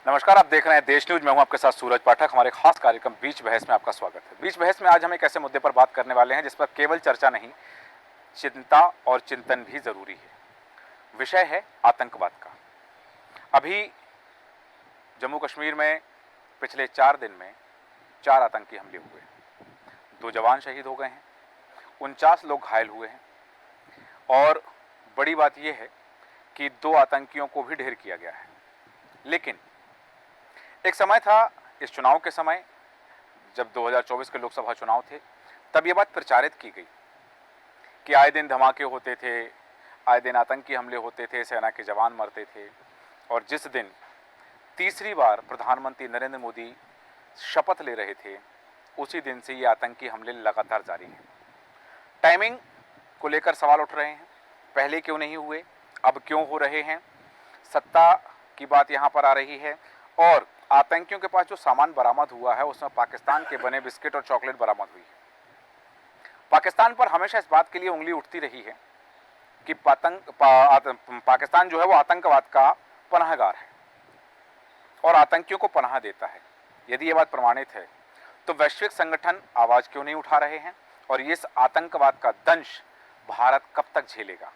नमस्कार, आप देख रहे हैं देश न्यूज। मैं हूं आपके साथ सूरज पाठक। हमारे खास कार्यक्रम बीच बहस में आपका स्वागत है। बीच बहस में आज हम एक ऐसे मुद्दे पर बात करने वाले हैं जिस पर केवल चर्चा नहीं, चिंता और चिंतन भी जरूरी है। विषय है आतंकवाद का। अभी जम्मू कश्मीर में पिछले 4 दिन में 4 आतंकी हमले हुए। 2 जवान शहीद हो गए हैं, 49 लोग घायल हुए हैं और बड़ी बात यह है कि 2 आतंकियों को भी ढेर किया गया है। लेकिन एक समय था, इस चुनाव के समय, जब 2024 के लोकसभा चुनाव थे, तब यह बात प्रचारित की गई कि आए दिन धमाके होते थे, आए दिन आतंकी हमले होते थे, सेना के जवान मरते थे। और जिस दिन तीसरी बार प्रधानमंत्री नरेंद्र मोदी शपथ ले रहे थे, उसी दिन से ये आतंकी हमले लगातार जारी हैं। टाइमिंग को लेकर सवाल उठ रहे हैं, पहले क्यों नहीं हुए, अब क्यों हो रहे हैं। सत्ता की बात यहाँ पर आ रही है और आतंकियों के पास जो सामान बरामद हुआ है उसमें पाकिस्तान के बने बिस्किट और चॉकलेट बरामद हुई है। पाकिस्तान पर हमेशा इस बात के लिए उंगली उठती रही है कि पाकिस्तान जो है वो आतंकवाद का पनाहगार है और आतंकियों को पनाह देता है। यदि ये बात प्रमाणित है तो वैश्विक संगठन आवाज क्यों नहीं उठा रहे हैं और इस आतंकवाद का दंश भारत कब तक झेलेगा?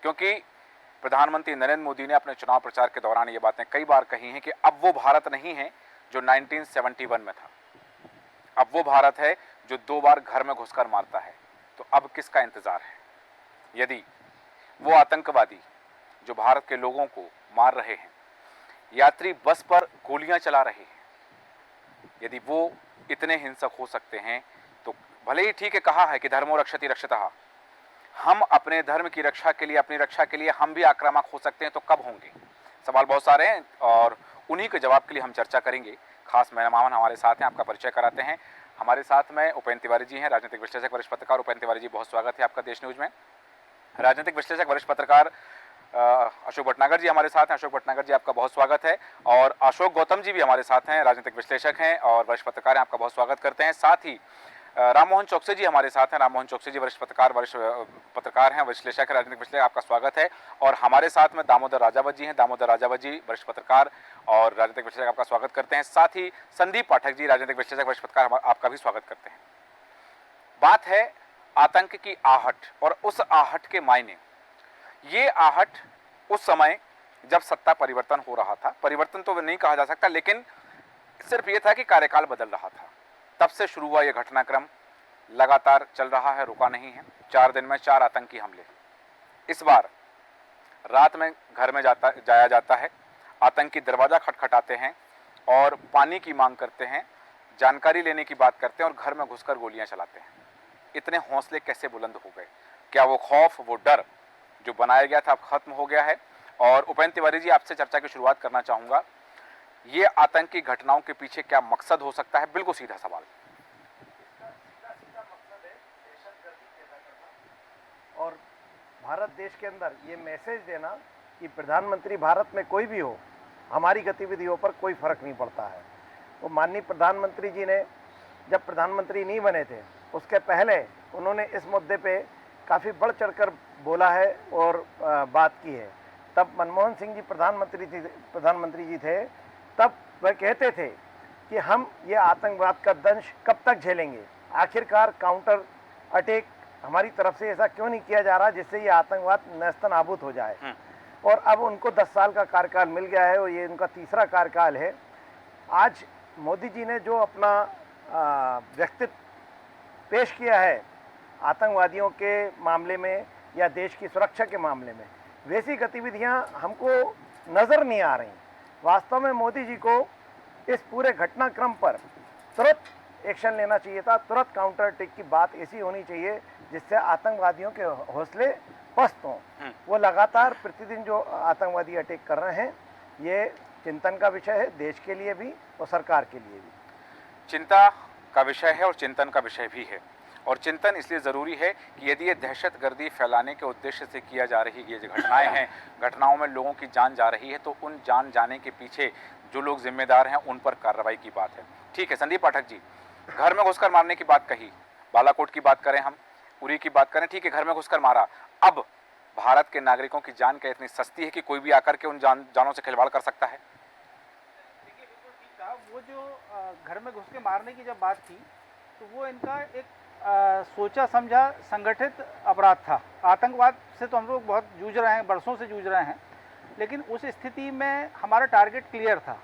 क्योंकि प्रधानमंत्री नरेंद्र मोदी ने अपने चुनाव प्रचार के दौरान ये बातें कई बार कही हैं कि अब वो भारत नहीं है जो 1971 में था। अब वो भारत है जो 2 बार घर में घुसकर मारता है। तो अब किसका इंतजार है? यदि वो आतंकवादी जो भारत के लोगों को मार रहे हैं, यात्री बस पर गोलियां चला रहे हैं, यदि वो इतने हिंसक हो सकते हैं तो भले ही ठीक है, कहा है कि धर्मो रक्षति रक्षतः, हम अपने धर्म की रक्षा के लिए, अपनी रक्षा के लिए हम भी आक्रामक हो सकते हैं, तो कब होंगे? सवाल बहुत सारे हैं और उन्हीं के जवाब के लिए हम चर्चा करेंगे। खास मेहमान हमारे साथ हैं, आपका परिचय कराते हैं। हमारे साथ में उपेंद्र तिवारी जी हैं, राजनीतिक विश्लेषक, वरिष्ठ पत्रकार। उपेंद्र तिवारी जी, बहुत स्वागत है आपका देश न्यूज में। राजनीतिक विश्लेषक, वरिष्ठ पत्रकार अशोक भटनागर जी हमारे साथ हैं। अशोक भटनागर जी, आपका बहुत स्वागत है। और अशोक गौतम जी भी हमारे साथ हैं, राजनीतिक विश्लेषक हैं और वरिष्ठ पत्रकार हैं, आपका बहुत स्वागत करते हैं। साथ ही राम मोहन चौकसी जी हमारे साथ हैं। राम मोहन चौकसी जी वरिष्ठ पत्रकार, वरिष्ठ पत्रकार हैं, विश्लेषक है, राजनीतिक विश्लेषक, आपका स्वागत है। और हमारे साथ में दामोदर राजावत जी हैं। दामोदर राजावत जी वरिष्ठ पत्रकार और राजनीतिक विश्लेषक, आपका स्वागत करते हैं। साथ ही संदीप पाठक जी, राजनीतिक विश्लेषक, वरिष्ठ पत्रकार, आपका भी स्वागत करते हैं। बात है आतंक की आहट और उस आहट के मायने। ये आहट उस समय जब सत्ता परिवर्तन हो रहा था, परिवर्तन तो नहीं कहा जा सकता, लेकिन सिर्फ ये था कि कार्यकाल बदल रहा था, तब से शुरू हुआ यह घटनाक्रम लगातार चल रहा है, रुका नहीं है। 4 दिन में 4 आतंकी हमले। इस बार रात में घर में जाया जाता है, आतंकी दरवाजा खटखटाते हैं और पानी की मांग करते हैं, जानकारी लेने की बात करते हैं और घर में घुसकर गोलियां चलाते हैं। इतने हौसले कैसे बुलंद हो गए? क्या वो खौफ, वो डर जो बनाया गया था अब खत्म हो गया है? और उपेंद्र तिवारी जी, आपसे चर्चा की शुरुआत करना चाहूंगा। ये आतंकी घटनाओं के पीछे क्या मकसद हो सकता है? बिल्कुल सीधा सवाल। और भारत देश के अंदर ये मैसेज देना कि प्रधानमंत्री भारत में कोई भी हो, हमारी गतिविधियों पर कोई फर्क नहीं पड़ता है। वो माननीय प्रधानमंत्री जी ने जब प्रधानमंत्री नहीं बने थे, उसके पहले उन्होंने इस मुद्दे पे काफ़ी बढ़ चढ़कर बोला है और बात की है। तब मनमोहन सिंह जी प्रधानमंत्री जी थे, तब वह कहते थे कि हम ये आतंकवाद का दंश कब तक झेलेंगे, आखिरकार काउंटर अटैक हमारी तरफ से ऐसा क्यों नहीं किया जा रहा जिससे ये आतंकवाद नेस्तनाबूद हो जाए। और अब उनको 10 साल का कार्यकाल मिल गया है और ये उनका तीसरा कार्यकाल है। आज मोदी जी ने जो अपना व्यक्तित्व पेश किया है आतंकवादियों के मामले में या देश की सुरक्षा के मामले में, वैसी गतिविधियां हमको नज़र नहीं आ रही। वास्तव में मोदी जी को इस पूरे घटनाक्रम पर तुरंत एक्शन लेना चाहिए था, तुरंत काउंटर अटैक की बात ऐसी होनी चाहिए जिससे आतंकवादियों के हौसले पस्त हों। वो लगातार प्रतिदिन जो आतंकवादी अटैक कर रहे हैं, ये चिंतन का विषय है, देश के लिए भी और सरकार के लिए भी। चिंता का विषय है और चिंतन का विषय भी है। और चिंतन इसलिए ज़रूरी है कि यदि ये दहशतगर्दी फैलाने के उद्देश्य से किया जा रही ये जो घटनाएं हैं, घटनाओं में लोगों की जान जा रही है, तो उन जान जाने के पीछे जो लोग जिम्मेदार हैं उन पर कार्रवाई की बात है। ठीक है संदीप पाठक जी, घर में घुसकर मारने की बात कही, बालाकोट की बात करें, हम उरी की बात करें, ठीक है, घर में घुसकर मारा। अब भारत के नागरिकों की जान क्या इतनी सस्ती है कि कोई भी आकर के उन जानों से खिलवाड़ कर सकता है? वो जो घर में घुस के मारने की जब बात थी तो वो इनका एक सोचा समझा संगठित अपराध था। आतंकवाद से तो हम लोग बहुत जूझ रहे हैं, बरसों से जूझ रहे हैं, लेकिन उस स्थिति में हमारा टारगेट क्लियर था।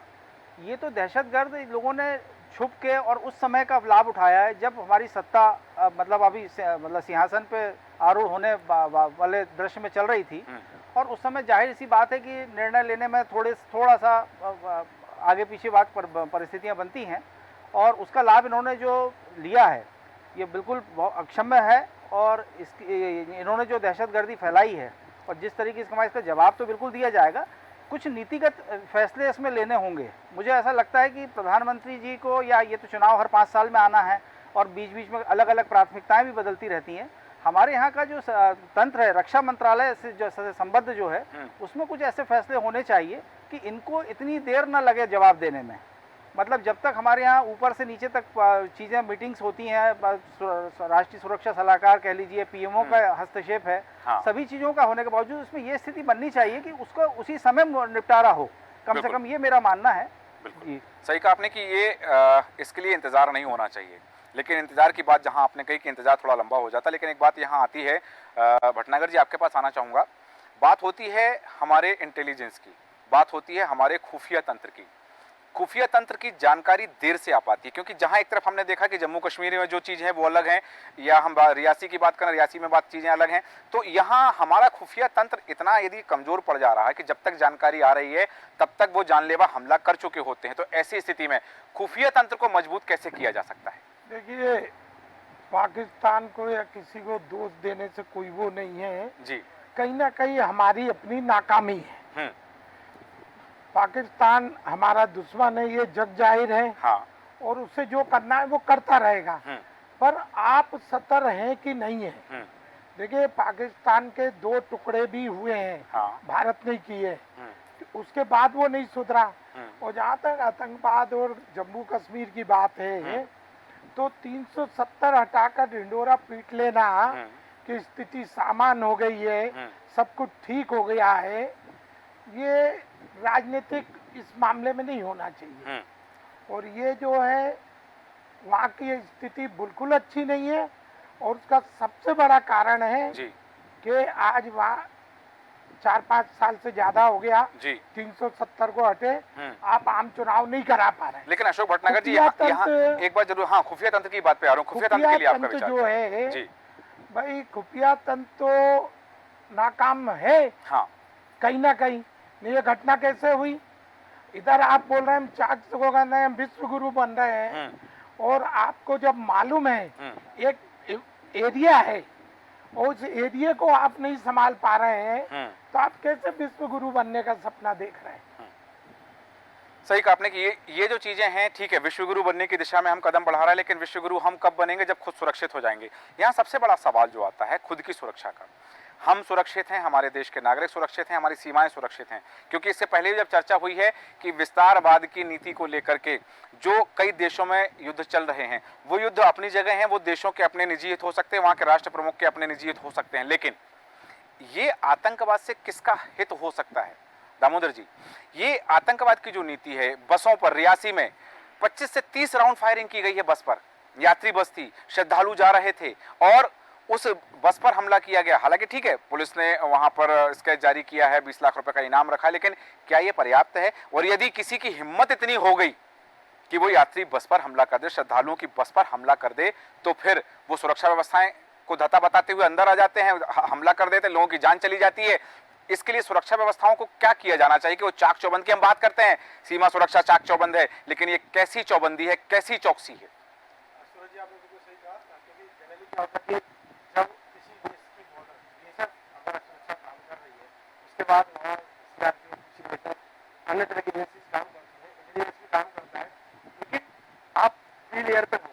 ये तो दहशतगर्द लोगों ने छुप के और उस समय का लाभ उठाया है जब हमारी सत्ता मतलब अभी मतलब सिंहासन पे आरूढ़ होने वाले दृश्य में चल रही थी, और उस समय जाहिर सी बात है कि निर्णय लेने में थोड़ा सा आगे पीछे बात परिस्थितियां बनती हैं, और उसका लाभ इन्होंने जो लिया है ये बिल्कुल अक्षम्य है। और इन्होंने जो दहशतगर्दी फैलाई है और जिस तरीके से इसका जवाब तो बिल्कुल दिया जाएगा, कुछ नीतिगत फैसले इसमें लेने होंगे। मुझे ऐसा लगता है कि प्रधानमंत्री जी को, या ये तो चुनाव हर 5 साल में आना है और बीच बीच में अलग अलग प्राथमिकताएं भी बदलती रहती हैं। हमारे यहाँ का जो तंत्र है, रक्षा मंत्रालय से जो संबद्ध जो है, उसमें कुछ ऐसे फैसले होने चाहिए कि इनको इतनी देर न लगे जवाब देने में। मतलब जब तक हमारे यहाँ ऊपर से नीचे तक चीज़ें मीटिंग्स होती हैं, राष्ट्रीय सुरक्षा सलाहकार कह लीजिए, पीएमओ का हस्तक्षेप है, हाँ। सभी चीज़ों का होने के बावजूद उसमें ये स्थिति बननी चाहिए कि उसको उसी समय निपटारा हो, कम से कम ये मेरा मानना है। जी, सही कहा आपने कि ये इसके लिए इंतज़ार नहीं होना चाहिए, लेकिन इंतज़ार की बात जहां आपने कही कि इंतज़ार थोड़ा लंबा हो जाता है, लेकिन एक बात यहाँ आती है, भटनागर जी आपके पास आना चाहूँगा। बात होती है हमारे इंटेलिजेंस की, बात होती है हमारे खुफिया तंत्र की। खुफिया तंत्र की जानकारी देर से आ पाती है, क्योंकि जहां एक तरफ हमने देखा कि जम्मू कश्मीर में जो चीज़ है वो अलग है, या हम रियासी की बात करें, रियासी में बात चीज़ें अलग हैं, तो यहाँ हमारा खुफिया तंत्र इतना यदि कमज़ोर पड़ जा रहा है कि जब तक जानकारी आ रही है तब तक वो जानलेवा हमला कर चुके होते हैं। तो ऐसी स्थिति में खुफिया तंत्र को मजबूत कैसे किया जा सकता है? देखिए, पाकिस्तान को या किसी को दोष देने से कोई वो नहीं है जी, कहीं ना कहीं हमारी अपनी नाकामी है। हम्म, पाकिस्तान हमारा दुश्मन है, ये जग जाहिर है। हाँ, और उसे जो करना है वो करता रहेगा। पर आप सतर हैं कि नहीं है? देखिए, पाकिस्तान के 2 टुकड़े भी हुए हैं, हाँ, भारत ने किए, उसके बाद वो नहीं सुधरा। और जहाँ तक आतंकवाद और जम्मू कश्मीर की बात है, तो 370 हटाकर ढिंडोरा पीट लेना कि स्थिति सामान्य हो गई है, सब कुछ ठीक हो गया है, ये राजनीतिक इस मामले में नहीं होना चाहिए। और ये जो है, वहाँ की स्थिति बिल्कुल अच्छी नहीं है, और उसका सबसे बड़ा कारण है कि आज वहाँ 4-5 साल से ज्यादा हो गया जी, 370 को हटे, आप आम चुनाव नहीं करा पा रहे। लेकिन अशोक भटनागर जी यहाँ एक बात जरूर, हाँ, खुफिया तंत्र की बात पे आ रहा हूँ। खुफिया तंत्र के लिए आपका विचार जो है जी, भाई, खुफिया तंत्र तो नाकाम है, हाँ, कहीं ना कहीं। ये घटना कैसे हुई? इधर आप बोल रहे हैं हम 400 को करना है, हम विश्व गुरु बन रहे हैं, और आपको जब मालूम है एक एरिया है और उस एरिया को आप नहीं संभाल पा रहे हैं, तो आप कैसे विश्व गुरु बनने का सपना देख रहे हैं? सही कहा आपने कि ये जो चीजें हैं, ठीक है, विश्वगुरु बनने की दिशा में हम कदम बढ़ा रहे हैं, लेकिन विश्वगुरु हम कब बनेंगे? जब खुद सुरक्षित हो जाएंगे। यहाँ सबसे बड़ा सवाल जो आता है खुद की सुरक्षा का। हम सुरक्षित हैं, हमारे देश के नागरिक सुरक्षित हैं, हमारी सीमाएं सुरक्षित हैं, क्योंकि इससे पहले जब चर्चा हुई है कि विस्तारवाद की नीति को लेकर के जो कई देशों में युद्ध चल रहे हैं, वो युद्ध अपनी जगह हैं, वो देशों के अपने निजी हित हो सकते हैं, वहाँ के राष्ट्र प्रमुख के अपने निजी हित हो सकते हैं, लेकिन ये आतंकवाद से किसका हित हो सकता है? दामोदर जी, ये आतंकवाद की जो नीति है, बसों पर रियासी में 25 से 30 राउंड फायरिंग की गई है। बस पर यात्री बस थी, श्रद्धालु जा रहे थे और उस बस पर हमला किया गया। हालांकि ठीक है, पुलिस ने वहां पर स्केच जारी किया है, 20 लाख रुपए का इनाम रखा, लेकिन क्या यह पर्याप्त है? और यदि किसी की हिम्मत इतनी हो गई कि वो यात्री बस पर हमला कर दे, श्रद्धालुओं की बस पर हमला कर दे, तो फिर वो सुरक्षा व्यवस्थाएं को धता बताते हुए अंदर आ जाते हैं, हमला कर देते, लोगों की जान चली जाती है। इसके लिए सुरक्षा व्यवस्थाओं को क्या किया जाना चाहिए कि वो चाक चौबंद की हम बात करते हैं, सीमा सुरक्षा चाक चौबंद है, लेकिन ये कैसी चौबंदी है, कैसी चौकसी है? सूरज जी, आपने बिल्कुल सही कहा, क्योंकि जनरली क्या होता है कि जब किसी देश की बॉर्डर बेशक अगर सुरक्षा काम कर रही है, उसके बाद वहाँ सीआरपीएफ, किसी बेहतर अन्य तरह की एजेंसीज काम करती है, इंटेलिजेंस भी काम करता है, लेकिन आप 3 लेयर पे हो,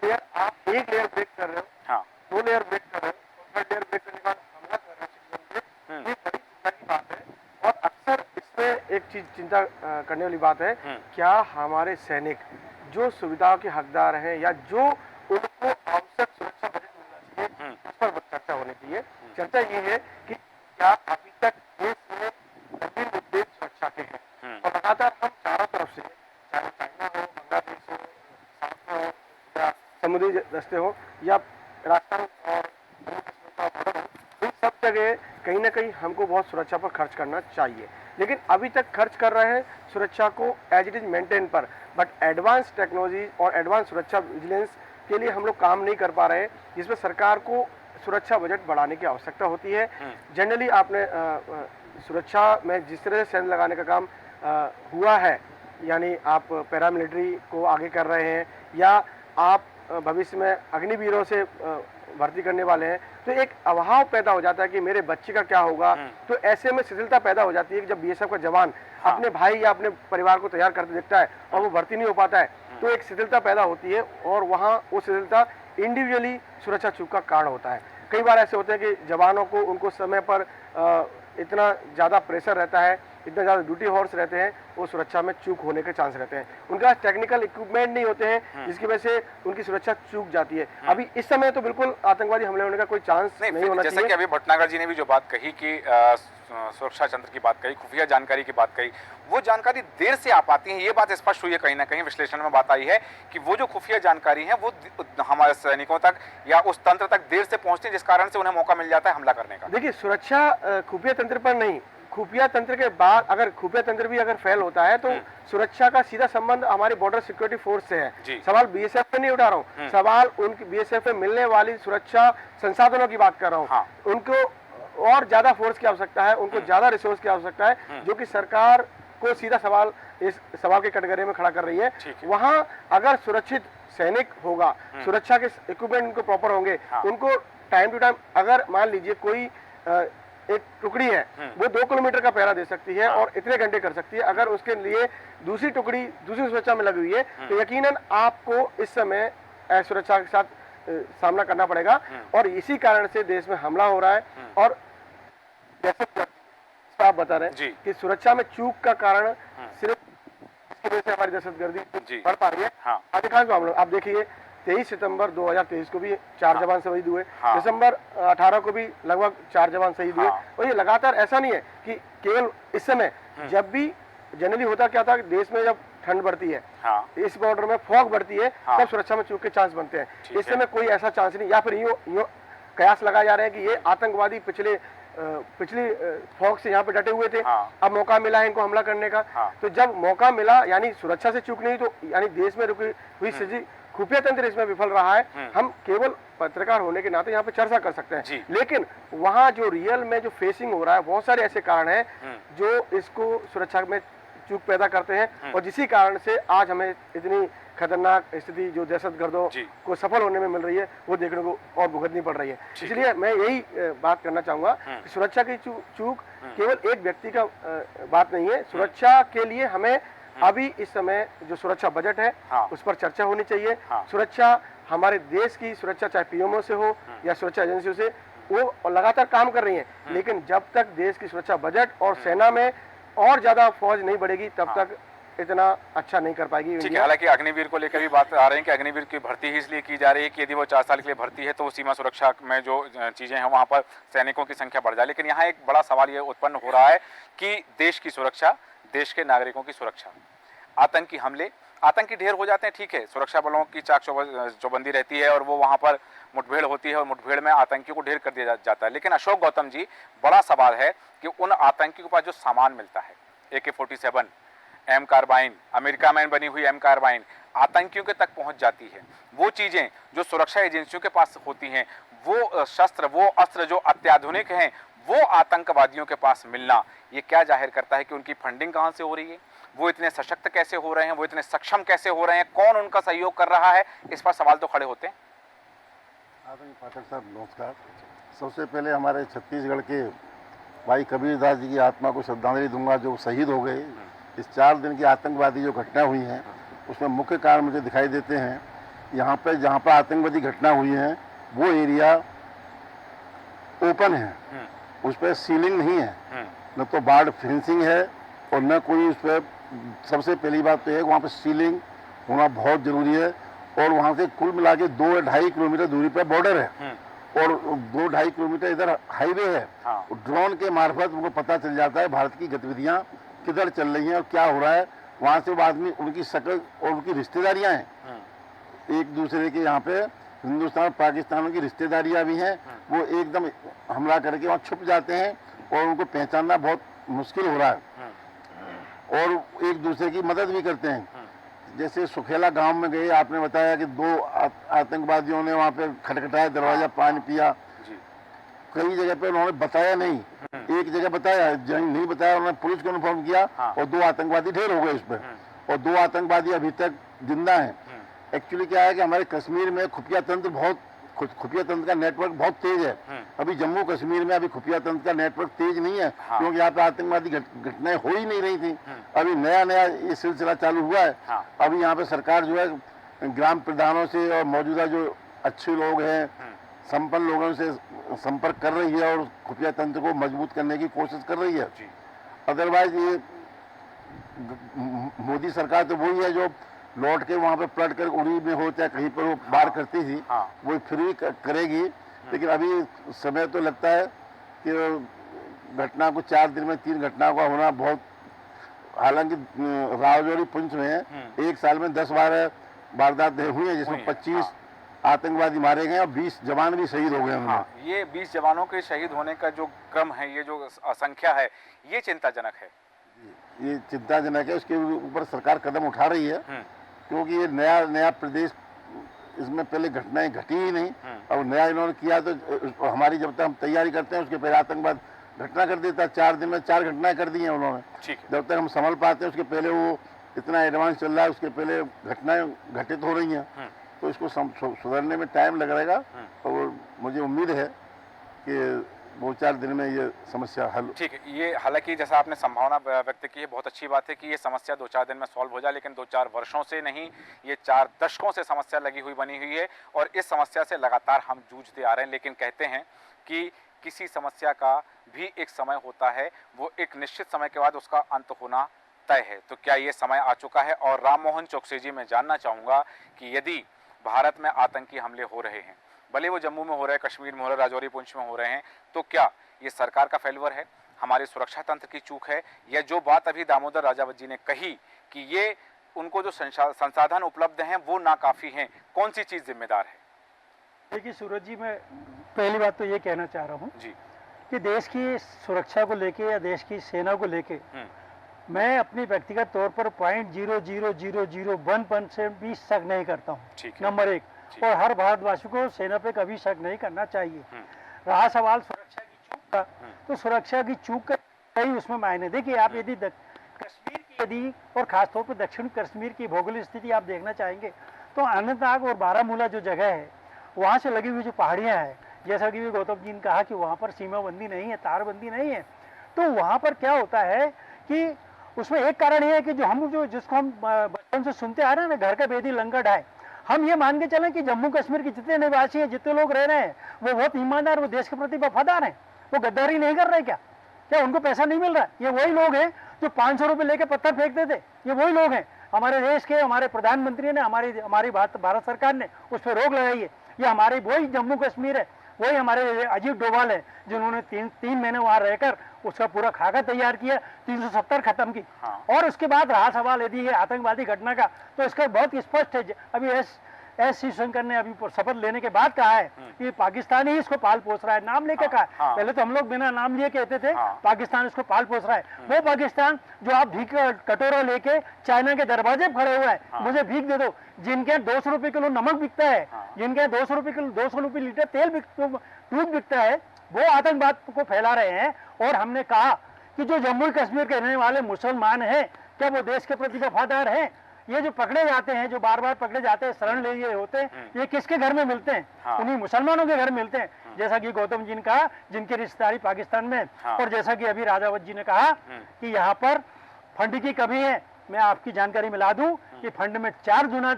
लेयर आप 1 लेयर ब्रेक कर रहे हो, हाँ, 2 लेयर ब्रेक कर रहे हो, और 3rd लेयर ब्रेक करने के बाद हमला कर रहे हो सिटीजन पे, ये बड़ी चिंता की बात है। और अक्सर इसमें एक चीज चिंता करने वाली बात है, क्या हमारे सैनिक जो सुविधाओं के हकदार हैं या जो उनको आवश्यक सुरक्षा बजट मिलना चाहिए, उस पर चर्चा होनी चाहिए। चर्चा ये है कि क्या अभी तक देश में गंभीर मुद्दे सुरक्षा के हैं, और लगातार हम चारों तरफ से, चाहे चाइना हो, दस्ते हो या रास्ता और इन सब जगह कहीं ना कहीं हमको बहुत सुरक्षा पर खर्च करना चाहिए, लेकिन अभी तक खर्च कर रहे हैं सुरक्षा को एज इट इज मेंटेन पर, बट एडवांस टेक्नोलॉजी और एडवांस सुरक्षा विजिलेंस के लिए हम लोग काम नहीं कर पा रहे हैं, जिसमें सरकार को सुरक्षा बजट बढ़ाने की आवश्यकता होती है। जनरली आपने सुरक्षा में जिस तरह से सेंध लगाने का काम हुआ है, यानी आप पैरामिलिट्री को आगे कर रहे हैं या आप भविष्य में अग्निवीरों से भर्ती करने वाले हैं, तो एक अभाव पैदा हो जाता है कि मेरे बच्चे का क्या होगा। तो ऐसे में शिथिलता पैदा हो जाती है कि जब बीएसएफ का जवान अपने भाई या अपने परिवार को तैयार करते दिखता है और वो भर्ती नहीं हो पाता है, तो एक शिथिलता पैदा होती है और वहाँ वो शिथिलता इंडिविजुअली सुरक्षा चूक का कारण होता है। कई बार ऐसे होते हैं कि जवानों को उनको समय पर इतना ज़्यादा प्रेशर रहता है, इतना ज़्यादा ड्यूटी हॉर्स रहते हैं, वो सुरक्षा में चूक होने के चांस रहते हैं। उनके पास टेक्निकल इक्विपमेंट नहीं होते हैं, जिसकी वजह से उनकी सुरक्षा चूक जाती है। अभी इस समय तो बिल्कुल आतंकवादी हमले होने का कोई चांस नहीं होना चाहिए। जैसा कि अभी भटनागर जी ने भी जो बात कही कि सुरक्षा तंत्र की बात कही, खुफिया जानकारी की बात कही, वो जानकारी देर से आ पाती है। ये बात स्पष्ट हुई है, कहीं ना कहीं विश्लेषण में बात आई है कि वो जो खुफिया जानकारी है वो हमारे सैनिकों तक या उस तंत्र तक देर से पहुंचती है, जिस कारण से उन्हें मौका मिल जाता है हमला करने का। देखिए, सुरक्षा खुफिया तंत्र पर नहीं, खुफिया तंत्र के बाद अगर खुफिया तंत्र भी अगर फेल होता है तो सुरक्षा का सीधा संबंध हमारी बॉर्डर सिक्योरिटी फोर्स से है। सवाल बीएसएफ पे नहीं उठा रहा हूँ, सवाल उनकी बीएसएफ में मिलने वाली सुरक्षा संसाधनों की बात कर रहा हूँ। उनको और ज्यादा फोर्स की आवश्यकता है, उनको ज्यादा रिसोर्स की आवश्यकता है, जो कि सरकार को सीधा सवाल इस सवाल के कटघरे में खड़ा कर रही है। वहां अगर सुरक्षित सैनिक होगा, सुरक्षा के इक्विपमेंट उनको प्रॉपर होंगे, उनको टाइम टू टाइम, अगर मान लीजिए कोई एक टुकड़ी है वो 2 किलोमीटर का पहरा दे सकती है और इतने घंटे कर सकती है, अगर उसके लिए दूसरी टुकड़ी दूसरी सुरक्षा में लगी हुई है तो यकीनन आपको इस समय सुरक्षा के साथ सामना करना पड़ेगा। और इसी कारण से देश में हमला हो रहा है। और जैसे आप बता रहे हैं कि सुरक्षा में चूक का कारण सिर्फ इसकी वजह से हमारी दहशतगर्दी बढ़ पा रही है। अधिकांश मामलों आप देखिए 23 सितंबर 2023 को भी 4 जवान शहीद हुए, दिसंबर 18 को भी लगभग 4 जवान शहीद हुए। और ये लगातार ऐसा नहीं है कि केवल इस समय, जब भी जनरली होता क्या था कि देश में जब ठंड बढ़ती है, इस बॉर्डर में फॉग बढ़ती है, तब सुरक्षा में चूक के चांस बनते हैं। इस समय कोई ऐसा चांस नहीं, या फिर यूं कयास लगाए जा रहे हैं कि ये आतंकवादी पिछली फॉग से यहाँ पे डटे हुए थे, अब मौका मिला है इनको हमला करने का। तो जब मौका मिला, यानी सुरक्षा से चूक नहीं, तो यानी देश में रुकी हुई सजी खुफिया तंत्र इसमें विफल रहा है। हम केवल पत्रकार होने के नाते यहाँ पे चर्चा कर सकते हैं, लेकिन वहाँ जो रियल में जो फेसिंग हो रहा है, बहुत सारे ऐसे कारण हैं जो इसको सुरक्षा में चूक पैदा करते हैं, और जिसी कारण से आज हमें इतनी खतरनाक स्थिति जो दहशतगर्दों को सफल होने में मिल रही है, वो देखने को और भुगतनी पड़ रही है। इसलिए मैं यही बात करना चाहूंगा कि सुरक्षा की चूक केवल एक व्यक्ति का बात नहीं है। सुरक्षा के लिए हमें अभी इस समय जो सुरक्षा बजट है उस पर चर्चा होनी चाहिए। सुरक्षा हमारे देश की सुरक्षा, चाहे पीएमओ से हो या सुरक्षा एजेंसियों से, वो लगातार काम कर रही है, लेकिन जब तक देश की सुरक्षा बजट और सेना में और ज्यादा फौज नहीं बढ़ेगी, तब तक इतना अच्छा नहीं कर पाएगी। ठीक है, हालांकि अग्निवीर को लेकर भी बात आ रही है कि अग्निवीर की भर्ती ही इसलिए की जा रही है कि यदि वो 4 साल के लिए भर्ती है तो सीमा सुरक्षा में जो चीजें हैं वहां पर सैनिकों की संख्या बढ़ जाए। लेकिन यहाँ एक बड़ा सवाल ये उत्पन्न हो रहा है कि देश की सुरक्षा, देश के नागरिकों की सुरक्षा, आतंकी हमले, आतंकी ढेर हो जाते हैं, ठीक है, सुरक्षा बलों की चाक चौबंदी रहती है और वो वहां पर मुठभेड़ होती है और मुठभेड़ में आतंकियों को ढेर कर दिया जाता है। लेकिन अशोक गौतम जी, बड़ा सवाल है कि उन आतंकियों के पास जो सामान मिलता है, AK-47, M कार्बाइन, अमेरिका में बनी हुई M कार्बाइन, आतंकियों के तक पहुंच जाती है। वो चीजें जो सुरक्षा एजेंसियों के पास होती हैं, वो शस्त्र, वो अस्त्र जो अत्याधुनिक हैं, वो आतंकवादियों के पास मिलना, ये क्या जाहिर करता है कि उनकी फंडिंग कहां से हो रही है, वो इतने सशक्त कैसे हो रहे हैं, वो इतने सक्षम कैसे हो रहे हैं, कौन उनका सहयोग कर रहा है, इस पर सवाल तो खड़े होते हैं। आदरणीय पाठक साहब नमस्कार। सबसे पहले हमारे छत्तीसगढ़ के भाई कबीर दास जी की आत्मा को श्रद्धांजलि दूंगा, जो शहीद हो गए। इस 4 दिन की आतंकवादी जो घटना हुई हैं, उसमें मुख्य कारण मुझे दिखाई देते हैं, यहाँ पे जहाँ पर आतंकवादी घटना हुई है वो एरिया ओपन है, उस पर सीलिंग नहीं है, न तो बाढ़ फेंसिंग है और न कोई उस पर। सबसे पहली बात तो है वहाँ पे सीलिंग होना बहुत जरूरी है, और वहाँ से कुल मिला के 2-2.5 किलोमीटर दूरी पर बॉर्डर है और 2-2.5 किलोमीटर इधर हाईवे है। ड्रोन के मार्फत उनको पता चल जाता है भारत की गतिविधियाँ किधर चल रही हैं और क्या हो रहा है। वहाँ से आदमी, उनकी शक्ल और उनकी रिश्तेदारियाँ हैं एक दूसरे के यहाँ पे हिंदुस्तान और पाकिस्तान की रिश्तेदारियां भी हैं, वो एकदम हमला करके वहाँ छुप जाते हैं और उनको पहचानना बहुत मुश्किल हो रहा है और एक दूसरे की मदद भी करते हैं। जैसे सुखेला गांव में गए, आपने बताया कि 2 आतंकवादियों ने वहाँ पे खटखटाया दरवाजा, पानी पिया। कई जगह पे उन्होंने बताया नहीं, एक जगह बताया, जहाँ नहीं बताया उन्होंने पुलिस को इन्फॉर्म किया और 2 आतंकवादी ढेर हो गए उस पर और 2 आतंकवादी अभी तक जिंदा हैं। एक्चुअली क्या है कि हमारे कश्मीर में खुफिया तंत्र का नेटवर्क बहुत तेज है। अभी जम्मू कश्मीर में अभी खुफिया तंत्र का नेटवर्क तेज नहीं है, क्योंकि यहाँ पे आतंकवादी घटनाएं हो ही नहीं रही थी। अभी नया ये सिलसिला चालू हुआ है। अभी यहाँ पे सरकार जो है ग्राम प्रधानों से और मौजूदा जो अच्छे लोग हैं, संपन्न लोगों से संपर्क कर रही है और खुफिया तंत्र को मजबूत करने की कोशिश कर रही है। अदरवाइज ये मोदी सरकार तो वही है जो लौट के वहाँ पे पलट कर उड़ी में हो चाहे कहीं पर वो बार करती थी, वो फिर भी करेगी। लेकिन अभी समय तो लगता है कि घटना को 4 दिन में 3 घटनाओं का होना बहुत, हालांकि राजौरी पुंछ में 1 साल में 10-12 वारदात हुई है, जिसमें 25 आतंकवादी मारे गए और 20 जवान भी शहीद हो गए। ये 20 जवानों के शहीद होने का जो क्रम है, ये जो संख्या है, ये चिंताजनक है। ये चिंताजनक है, उसके ऊपर सरकार कदम उठा रही है, क्योंकि ये नया प्रदेश, इसमें पहले घटनाएं घटी ही नहीं। अब नया इन्होंने किया तो हमारी जब तक हम तैयारी करते हैं उसके पहले आतंकवाद घटना कर देता है। 4 दिन में 4 घटनाएं कर दी हैं उन्होंने। जब तक हम संभल पाते हैं उसके पहले वो इतना एडवांस चल रहा है, उसके पहले घटनाएं घटित हो रही हैं, तो इसको सुधरने में टाइम लग रहेगा और मुझे उम्मीद है कि 2-4 दिन में ये समस्या हल। ठीक है, ये हालांकि जैसा आपने संभावना व्यक्त की है, बहुत अच्छी बात है कि ये समस्या 2-4 दिन में सॉल्व हो जाए, लेकिन 2-4 वर्षों से नहीं, ये 4 दशकों से समस्या लगी हुई बनी हुई है और इस समस्या से लगातार हम जूझते आ रहे हैं। लेकिन कहते हैं कि किसी समस्या का भी एक समय होता है, वो एक निश्चित समय के बाद उसका अंत होना तय है। तो क्या ये समय आ चुका है? और राम मोहन चौकसी जी, मैं जानना चाहूँगा कि यदि भारत में आतंकी हमले हो रहे हैं, भले वो जम्मू में हो रहे हैं, कश्मीर में हो रहे हैं, राजौरी पुंछ में हो रहे हैं, तो क्या ये सरकार का फेल्योर है, हमारे सुरक्षा तंत्र की चूक है, या जो बात अभी दामोदर राजावत जी ने कही कि ये उनको जो संसाधन उपलब्ध हैं वो नाकाफी हैं, कौन सी चीज़ जिम्मेदार है? देखिए सूरज जी, मैं पहली बात तो ये कहना चाह रहा हूँ जी कि देश की सुरक्षा को लेके या देश की सेना को लेके मैं अपनी व्यक्तिगत तौर पर 0.00001% से भी शक नहीं करता हूँ, नंबर 1। और हर भारतवासी को सेना पे कभी शक नहीं करना चाहिए। रहा सवाल सुरक्षा की चूक का, तो सुरक्षा की चूक का कई उसमें मायने। देखिए आप यदि कश्मीर की यदि और खासतौर पर दक्षिण कश्मीर की भौगोलिक स्थिति आप देखना चाहेंगे तो अनंतनाग और बारामूला जो जगह है, वहाँ से लगी हुई जो पहाड़ियाँ हैं, जैसा कि गौतम जी ने कहा कि वहाँ पर सीमाबंदी नहीं है, तारबंदी नहीं है, तो वहाँ पर क्या होता है कि उसमें एक कारण ये है कि जिसको हम बचपन से सुनते आ रहे हैं ना, घर का बेदी लंका ढाए, हम ये मान के चलें कि जम्मू कश्मीर के जितने निवासी हैं, जितने लोग रह रहे हैं, वो बहुत ईमानदार, वो देश के प्रति वफादार हैं, वो गद्दारी नहीं कर रहे। क्या उनको पैसा नहीं मिल रहा? ये वही लोग हैं जो 500 रुपये लेके पत्थर फेंकते थे, ये वही लोग हैं। हमारे देश के हमारे प्रधानमंत्री ने, हमारी भारत सरकार ने उस पर रोक लगाई है। ये हमारे वही जम्मू कश्मीर है, वही हमारे अजीत डोभाल है जिन्होंने 3 महीने वहाँ रहकर उसका पूरा खाका तैयार किया, 370 खत्म की। और उसके बाद रहा सवाल यदि ये आतंकवादी घटना का, तो इसका बहुत स्पष्ट है। अभी एस शिवशंकर ने अभी शपथ लेने के बाद कहा है कि पाकिस्तान ही इसको पाल पोस रहा है, नाम लेके कहा। पहले तो हम लोग बिना नाम लिए कहते थे पाकिस्तान इसको पाल पोस रहा है। वो पाकिस्तान जो आप भीख कटोरा लेके चाइना के दरवाजे पर खड़े हुए हैं, मुझे भीख दे दो, जिनके 200 रुपये किलो नमक बिकता है, जिनके 200 रुपये लीटर तेल दूध बिकता है, वो आतंकवाद को फैला रहे हैं। और हमने कहा कि जो जम्मू कश्मीर के रहने वाले मुसलमान हैं, क्या वो देश के प्रति वफादार हैं? ये जो पकड़े जाते हैं, जो बार बार पकड़े जाते हैं, शरण ले लिए होते हैं, ये किसके घर में मिलते हैं? उन्हीं मुसलमानों के घर मिलते हैं। जैसा कि गौतम जी ने कहा, जिनकी रिश्तेदारी पाकिस्तान में, और जैसा कि अभी राजावत जी ने कहा कि यहाँ पर फंड की कमी है, मैं आपकी जानकारी मिला दूं कि फंड में 4 गुना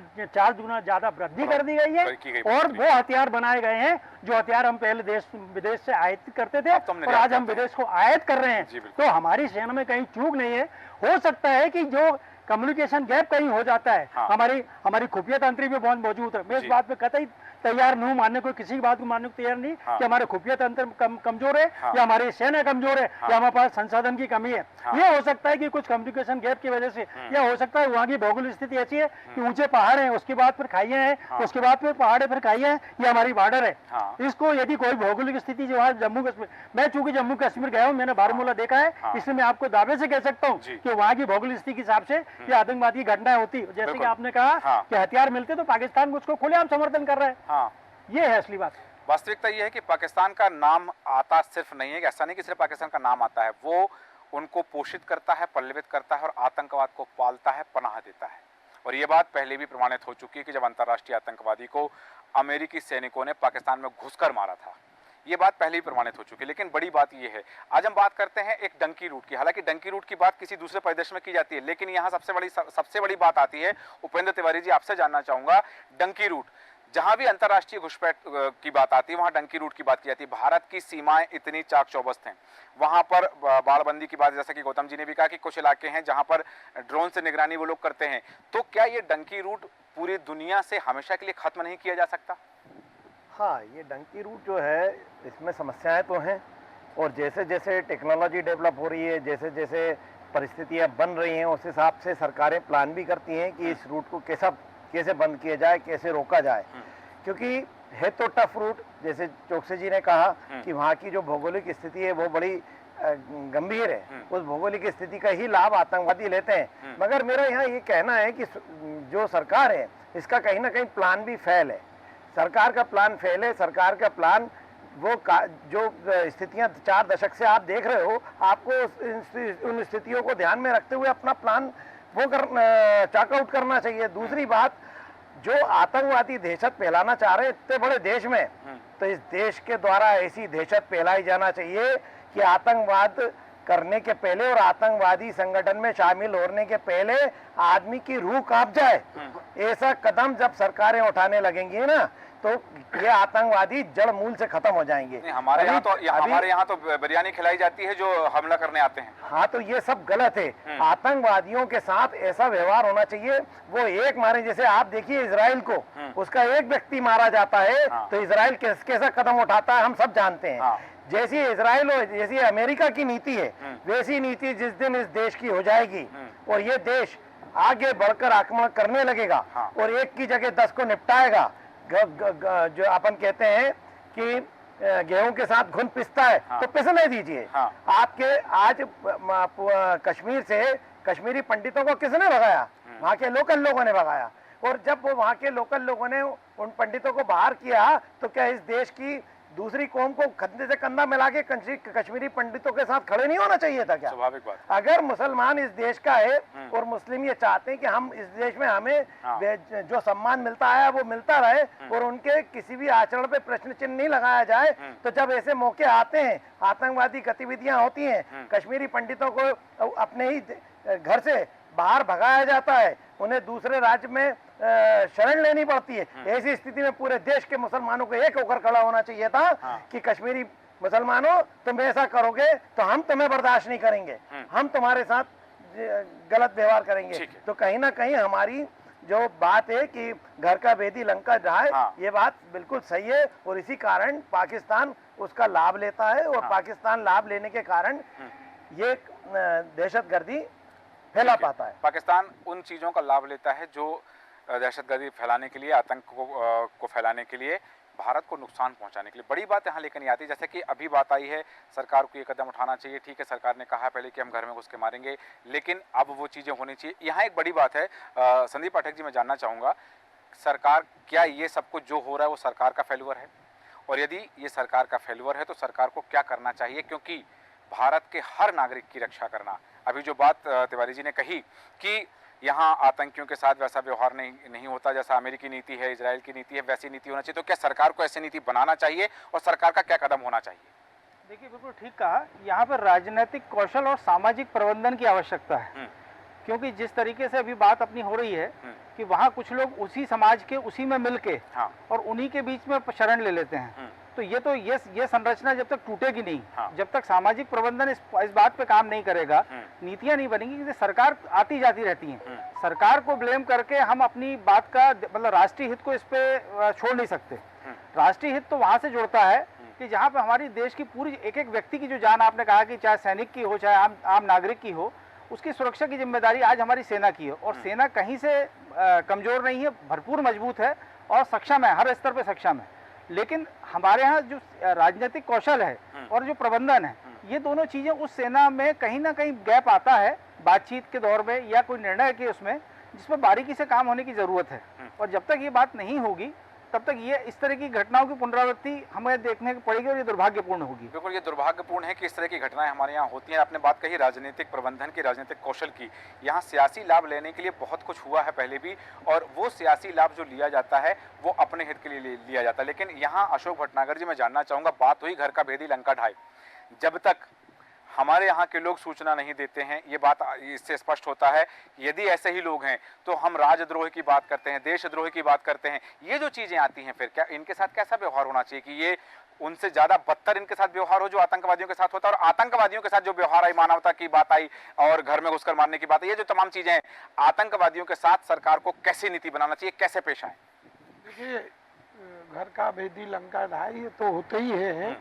ज्यादा वृद्धि कर दी गई है। और वो हथियार बनाए गए हैं जो हथियार हम पहले देश विदेश से आयात करते थे, और आज हम विदेश को आयात कर रहे हैं। तो हमारी सेना में कहीं चूक नहीं है। हो सकता है कि जो कम्युनिकेशन गैप कहीं हो जाता है, हमारी खुफिया तंत्र भी बहुत मौजूद है, मैं इस बात पे कतई तैयार नहीं मानने को, किसी की बात को मानने को तैयार नहीं हाँ। कि हमारे खुफिया तंत्र कमजोर है हाँ। या हमारी सेना कमजोर है हाँ। या हमारे पास संसाधन की कमी है। हाँ। ये हो सकता है कि कुछ कम्युनिकेशन गैप की वजह से, या हो सकता है वहाँ की भौगोलिक स्थिति ऐसी है कि ऊंचे पहाड़ हैं, उसके बाद फिर खाइयां हैं, हाँ। उसके बाद फिर पहाड़ है, फिर खाइयां हैं, ये हमारी बॉर्डर है। हाँ। इसको यदि कोई भौगोलिक स्थिति जो है जम्मू कश्मीर, मैं चूंकि जम्मू कश्मीर गया हूँ, मैंने बारामूला देखा है, हाँ। इसलिए मैं आपको दावे से कह सकता हूँ जी। कि वहाँ की भौगोलिक स्थिति के हिसाब से ये आतंकवादी घटनाएं होती, जैसे कि बिल्कुल। आपने कहा हाँ। कि हथियार मिलते तो पाकिस्तान को उसको खुलेआम समर्थन कर रहा है। हाँ, ये है असली बात। वास्तविकता ये है कि पाकिस्तान का नाम आता सिर्फ नहीं है, कि ऐसा नहीं कि सिर्फ पाकिस्तान का नाम आता है, वो उनको पोषित करता है, पल्लवित करता है और आतंकवाद को पालता है, पनाह देता है। और ये बात पहले भी प्रमाणित हो चुकी है कि जब अंतर्राष्ट्रीय आतंकवादी को अमेरिकी सैनिकों ने पाकिस्तान में घुसकर मारा था, ये बात पहले ही प्रमाणित हो चुकी है। लेकिन बड़ी बात ये है, आज हम बात करते हैं एक डंकी रूट की। हालांकि डंकी रूट की बात किसी दूसरे परिदृश्य में की जाती है, लेकिन यहाँ सबसे बड़ी बात आती है। उपेंद्र तिवारी जी, आपसे जानना चाहूंगा, डंकी रूट, जहां भी अंतर्राष्ट्रीय घुसपैठ की बात आती है वहां डंकी रूट की बात की जाती है। भारत की सीमाएं इतनी चाक चौबस्त हैं, वहां पर बाड़बंदी की बात, जैसा कि गौतम जी ने भी कहा कि कुछ इलाके हैं जहां पर ड्रोन से निगरानी वो लोग करते हैं। तो क्या ये डंकी रूट पूरी दुनिया से हमेशा के लिए खत्म नहीं किया जा सकता? हाँ, ये डंकी रूट जो है, इसमें समस्याएं तो हैं, और जैसे जैसे टेक्नोलॉजी डेवलप हो रही है, जैसे जैसे परिस्थितियां बन रही हैं, उस हिसाब से सरकारें प्लान भी करती हैं कि इस रूट को कैसे बंद किया जाए, कैसे रोका जाए। क्योंकि है तो टफ रूट, जैसे चौकसी जी ने कहा कि वहाँ की जो भौगोलिक स्थिति है वो बड़ी गंभीर है, उस भौगोलिक स्थिति का ही लाभ आतंकवादी लेते हैं। मगर मेरा यहाँ ये कहना है कि जो सरकार है, इसका कहीं ना कहीं प्लान भी फेल है। सरकार का प्लान फेल है। सरकार का प्लान जो स्थितियां 4 दशक से आप देख रहे हो, आपको उन स्थितियों को ध्यान में रखते हुए अपना प्लान वो चॉकआउट करना चाहिए। दूसरी बात, जो आतंकवादी दहशत फैलाना चाह रहे हैं इतने बड़े देश में, तो इस देश के द्वारा ऐसी दहशत फैलाई जाना चाहिए कि आतंकवाद करने के पहले और आतंकवादी संगठन में शामिल होने के पहले आदमी की रूह कांप जाए। ऐसा कदम जब सरकारें उठाने लगेंगी ना, तो ये आतंकवादी जड़ मूल से खत्म हो जाएंगे। हमारे यहाँ तो बिरयानी खिलाई जाती है जो हमला करने आते हैं। हाँ, तो ये सब गलत है। आतंकवादियों के साथ ऐसा व्यवहार होना चाहिए, वो एक मारे, जैसे आप देखिए इजराइल को, उसका एक व्यक्ति मारा जाता है तो इजराइल कैसा कदम उठाता है हम सब जानते हैं। जैसी इजराइल और जैसी अमेरिका की नीति है, वैसी नीति जिस दिन इस देश की हो जाएगी और ये देश आगे बढ़कर आक्रमण करने लगेगा और एक की जगह 10 को निपटाएगा, जो अपन कहते हैं कि गेहूं के साथ घुन पिसता है, तो पिसने दीजिए। आपके आज कश्मीर से कश्मीरी पंडितों को किसने भगाया? वहाँ के लोकल लोगों ने भगाया। और जब वो वहाँ के लोकल लोगों ने उन पंडितों को बाहर किया, तो क्या इस देश की दूसरी कौम को कंधे से कंधा मिला के कश्मीरी पंडितों के साथ खड़े नहीं होना चाहिए था क्या? स्वाभाविक बात। अगर मुसलमान इस देश का है और मुस्लिम ये चाहते हैं कि हम इस देश में हमें जो सम्मान मिलता है वो मिलता रहे और उनके किसी भी आचरण पे प्रश्न चिन्ह नहीं लगाया जाए, तो जब ऐसे मौके आते हैं, आतंकवादी गतिविधियां होती हैं, कश्मीरी पंडितों को अपने ही घर से बाहर भगाया जाता है, उन्हें दूसरे राज्य में शरण लेनी पड़ती है। ऐसी स्थिति में पूरे देश के मुसलमानों को एक होकर खड़ा होना चाहिए था कि कश्मीरी मुसलमानों, तुम ऐसा करोगे तो हम तुम्हें बर्दाश्त नहीं करेंगे, हम तुम्हारे साथ गलत व्यवहार करेंगे। तो कहीं ना कहीं हमारी जो बात है कि घर का भेदी लंका जाए, ये बात बिल्कुल सही है और इसी कारण पाकिस्तान उसका लाभ लेता है और पाकिस्तान लाभ लेने के कारण ये दहशतगर्दी फैला पाता है। पाकिस्तान उन चीज़ों का लाभ लेता है जो दहशतगर्दी फैलाने के लिए, आतंक को फैलाने के लिए, भारत को नुकसान पहुंचाने के लिए। बड़ी बात यहाँ लेकर नहीं आती, जैसे कि अभी बात आई है सरकार को ये कदम उठाना चाहिए। ठीक है, सरकार ने कहा पहले कि हम घर में घुस के मारेंगे, लेकिन अब वो चीज़ें होनी चाहिए। यहाँ एक बड़ी बात है, संदीप पाठक जी, मैं जानना चाहूँगा, सरकार, क्या ये सब कुछ जो हो रहा है वो सरकार का फेल्यूर है? और यदि ये सरकार का फेल्यूर है तो सरकार को क्या करना चाहिए? क्योंकि भारत के हर नागरिक की रक्षा करना, अभी जो बात तिवारी जी ने कही कि यहाँ आतंकियों के साथ वैसा व्यवहार नहीं होता जैसा अमेरिकी नीति है, इजराइल की नीति है, वैसी नीति होना चाहिए, तो क्या सरकार को ऐसी नीति बनाना चाहिए और सरकार का क्या कदम होना चाहिए? देखिए, बिल्कुल ठीक कहा, यहाँ पर राजनीतिक कौशल और सामाजिक प्रबंधन की आवश्यकता है। क्योंकि जिस तरीके से अभी बात अपनी हो रही है कि वहाँ कुछ लोग उसी समाज के उसी में मिल के और उन्हीं के बीच में शरण ले लेते हैं, तो ये संरचना जब तक टूटेगी नहीं, जब तक सामाजिक प्रबंधन इस बात पे काम नहीं करेगा, नीतियां नहीं बनेंगी, क्योंकि सरकार आती जाती रहती है। सरकार को ब्लेम करके हम अपनी बात का मतलब राष्ट्रीय हित को इस पे छोड़ नहीं सकते। राष्ट्रीय हित तो वहाँ से जुड़ता है कि जहाँ पे हमारी देश की पूरी एक एक व्यक्ति की जो जान, आपने कहा कि चाहे सैनिक की हो चाहे आम नागरिक की हो, उसकी सुरक्षा की जिम्मेदारी आज हमारी सेना की है। और सेना कहीं से कमज़ोर नहीं है, भरपूर मजबूत है और सक्षम है, हर स्तर पे सक्षम है। लेकिन हमारे यहाँ जो राजनीतिक कौशल है और जो प्रबंधन है, ये दोनों चीज़ें उस सेना में कहीं ना कहीं गैप आता है बातचीत के दौर में या कोई निर्णय के उसमें, जिस पर बारीकी से काम होने की ज़रूरत है। और जब तक ये बात नहीं होगी तब तक ये इस तरह की घटनाओं की पुनरावृत्ति हमें देखने को पड़ेगी और ये दुर्भाग्यपूर्ण होगी। बिल्कुल, ये दुर्भाग्यपूर्ण है कि इस तरह की घटनाएं हमारे यहाँ होती हैं। आपने बात कही राजनीतिक प्रबंधन की, राजनीतिक कौशल की। यहाँ सियासी लाभ लेने के लिए बहुत कुछ हुआ है पहले भी, और वो सियासी लाभ जो लिया जाता है वो अपने हित के लिए लिया जाता है। लेकिन यहाँ अशोक भटनागर जी, मैं जानना चाहूँगा, बात हुई घर का भेदी लंका ढाई, जब तक हमारे यहाँ के लोग सूचना नहीं देते हैं, ये बात इससे स्पष्ट होता है। यदि ऐसे ही लोग हैं तो हम राजद्रोह की बात करते हैं, देशद्रोह की बात करते हैं। ये जो चीज़ें आती हैं, फिर क्या इनके साथ कैसा व्यवहार होना चाहिए कि ये उनसे ज़्यादा बदतर इनके साथ व्यवहार हो जो आतंकवादियों के साथ होता है? और आतंकवादियों के साथ जो व्यवहार आई, मानवता की बात आई और घर में घुसकर मारने की बात आई, ये जो तमाम चीज़ें हैं, आतंकवादियों के साथ सरकार को कैसी नीति बनाना चाहिए, कैसे पेश आए? देखिए, घर का भेदी लंका ढाई ये तो होते ही है,